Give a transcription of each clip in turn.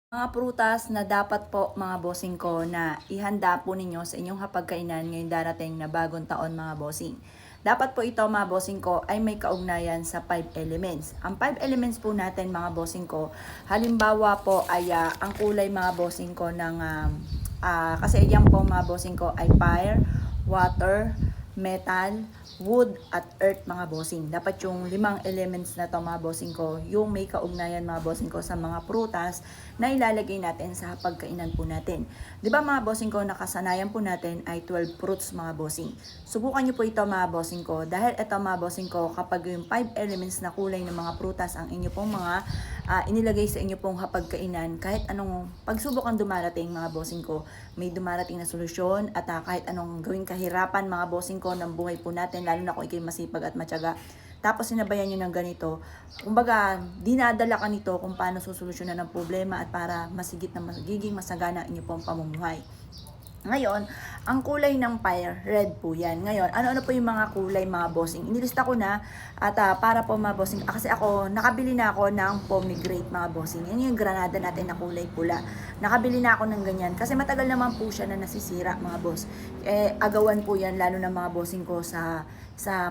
Mga prutas na dapat po mga bossing ko na ihanda po ninyo sa inyong hapagkainan ngayong darating na bagong taon mga bossing. Dapat po ito mga bossing ko ay may kaugnayan sa 5 elements. Ang 5 elements po natin mga bossing ko, halimbawa po ay ang kulay mga bossing ko ng kasi yan po mga bossing ko ay fire, water, metal, wood at earth mga bossing. Dapat yung 5 elements na to mga bossing ko, yung may kaugnayan mga bossing ko sa mga prutas na ilalagay natin sa pagkainan po natin. 'Di ba mga bossing ko, nakasanayan po natin ay 12 fruits mga bossing. Subukan niyo po ito mga bossing ko dahil ito mga bossing ko, kapag yung 5 elements na kulay ng mga prutas ang inyo pong mga inilagay sa inyo pong hapagkainan, kahit anong pagsubok ang dumarating mga bossing ko, may dumarating na solusyon at kahit anong gawing kahirapan mga bossing ko ng buhay po natin, lalo na kung ikay masipag at matyaga. Tapos sinabayan nyo ng ganito, kumbaga dinadala ka nito kung paano susolusyonan ng problema at para masigit na magiging masagana ang inyo pong pamumuhay. Ngayon, ang kulay ng fire, red po yan. Ngayon, ano-ano po yung mga kulay mga bossing? Inilista ko na at para po mga bossing, kasi ako, nakabili na ako ng pomegranate mga bossing. Yan yung granada natin na kulay pula. Nakabili na ako ng ganyan kasi matagal naman po siya na nasisira mga boss. Agawan po yan lalo na mga bossing ko sa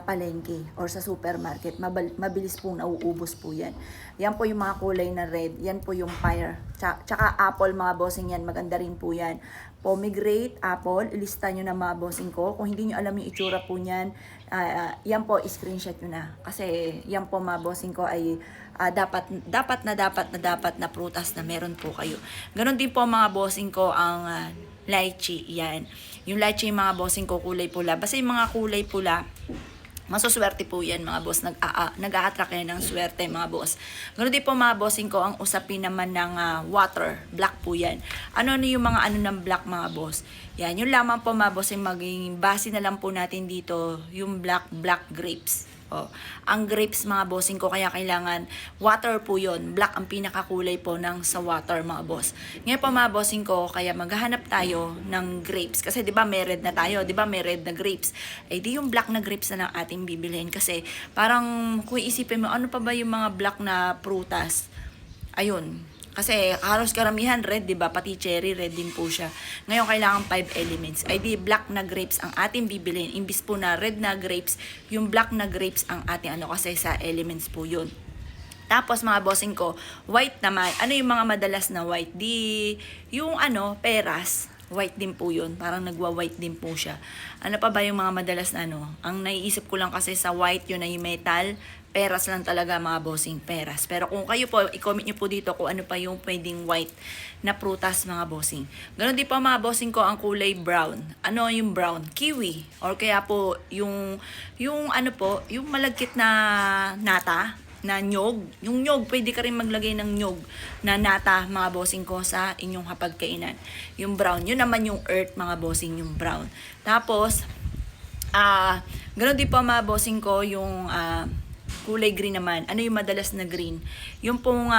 palengke or sa supermarket. Mabilis pong nauubos po yan. Yan po yung mga kulay na red. Yan po yung fire. Tsaka apple mga bossing yan. Maganda rin po yan. Pomegranate, apple. Ilista nyo na mga bossing ko. Kung hindi nyo alam yung itsura po niyan, yan po, screenshot nyo na. Kasi yan po mga bossing ko ay dapat na prutas na meron po kayo. Ganon din po mga bossing ko ang lychee. Yan. Yung lychee mga bossing ko kulay pula. Basta yung mga kulay pula, masuswerte po yan mga boss. Nag-a-attract yan ng swerte mga boss. Ganoon din po mga bossing ko ang usapin naman ng water. Black po yan. Ano yung mga ng black mga boss? Yan. Yung lamang po mga boss ay maging base na lang po natin dito yung black grapes. Oh, ang grapes mga bossing ko, kaya kailangan water po yon. Black ang pinakakulay po ng sa water mga boss. Ngayon po mga bossing ko, kaya maghahanap tayo ng grapes. Kasi 'di ba may red na tayo, 'di ba may red na grapes. Eh di yung black na grapes na lang ating bibilhin kasi parang kung isipin mo ano pa ba yung mga black na prutas. Ayun. Kasi halos karamihan red, 'di ba? Pati cherry red din po siya. Ngayon kailangan 5 elements. Ay di black na grapes ang ating bibilhin. Imbis po na red na grapes, yung black na grapes ang ating kasi sa elements po 'yun. Tapos mga bossing ko, white naman. Ano yung mga madalas na white? Di yung peras. White din po yun. Parang nagwa-white din po siya. Ano pa ba yung mga madalas na Ang naiisip ko lang kasi sa white yun ay metal. Peras lang talaga mga bossing, peras. Pero kung kayo po, i-comment nyo po dito kung ano pa yung pwedeng white na prutas mga bossing. Ganon din po mga bossing ko ang kulay brown. Ano yung brown? Kiwi. Or kaya po yung yung malagkit na nata na nyog. Yung nyog, pwede ka rin maglagay ng nyog na nata mga bossing ko sa inyong hapagkainan. Yung brown, yun naman yung earth mga bossing, yung brown. Tapos, ganoon din po mga bossing ko yung kulay green naman. Ano yung madalas na green? Yung pong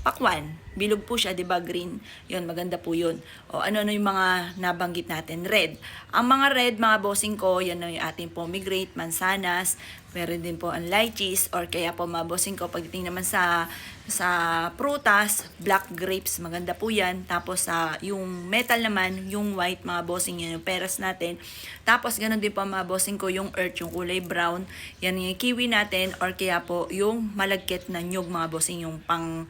pakwan. Bilog po siya, 'di ba? Green. 'Yun, maganda po 'yun. O ano yung mga nabanggit natin? Red. Ang mga red, mga bossing ko, yan na yung ating pomegranate, mansanas, meron din po ang lychees or kaya po mga bossing ko pagdating naman sa prutas, black grapes, maganda po 'yan. Tapos yung metal naman, yung white, mga bossing, yan yung peras natin. Tapos ganoon din po mga bossing ko yung earth, yung kulay brown, yan yung kiwi natin or kaya po yung malagkit na nyug mga bossing, yung pang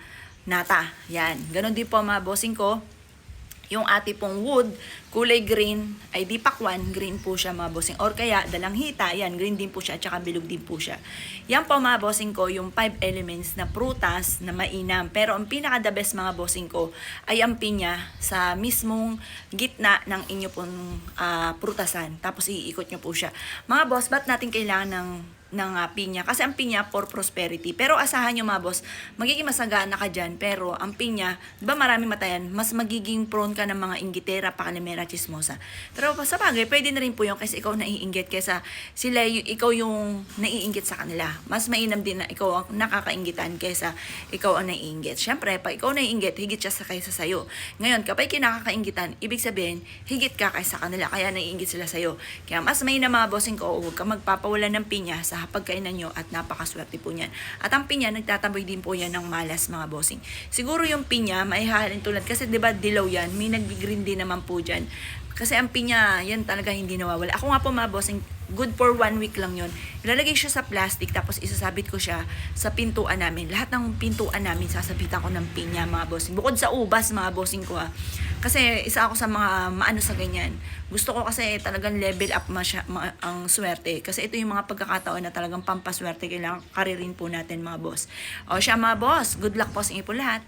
nata. Yan. Ganon din po mga bossing ko. Yung ati pong wood, kulay green, ay di pakwan, green po siya mga bossing. Or kaya dalanghita, yan, green din po siya, at saka bilog din po siya. Yan po mga bossing ko, yung 5 elements na prutas na mainam. Pero ang pinaka-the best mga bossing ko ay ang pinya sa mismong gitna ng inyo pong prutasan. Tapos iikot nyo po siya. Mga boss, ba't natin kailangan ng pinya? Kasi ang pinya for prosperity. Pero asahan nyo mga boss, magiging masagana ka dyan. Pero ang pinya, diba marami matayan, mas magiging prone ka ng mga inggitera, pakalimera, chismosa. Pero sa bagay, pwede na rin po yun kasi ikaw naiinggit kesa ikaw yung naiinggit sa kanila. Mas mainam din na ikaw ang nakakainggitan kesa ikaw ang naiinggit. Syempre, pag ikaw naiinggit, higit siya kaysa sayo. Ngayon, kapag kinakakainggitan, ibig sabihin, higit ka kaysa kanila, kaya naiinggit sila sayo. Kaya mas mainam mga bossing ko, huwag ka magpapawalan ng pinya sa sa hapagkainan nyo at napakaswerte po niyan. At ang pinya, nagtataboy din po yan ng malas mga bossing. Siguro yung pinya, maihahalin tulad kasi 'di ba dilaw yan, may nag-green din naman po diyan. Kasi ang pinya, yan talaga hindi nawawala. Ako nga po mga bossing, good for 1 week lang yon. Ilalagay siya sa plastic tapos isasabit ko siya sa pintuan namin. Lahat ng pintuan namin sasabitan ko ng pinya mga bossing. Bukod sa ubas mga bossing ko Kasi isa ako sa mga maano sa ganyan. Gusto ko kasi talagang level up ang swerte. Kasi ito yung mga pagkakataon na talagang pampaswerte. Kailangan karirin po natin mga boss. O siya mga boss, good luck po sa inyo po lahat.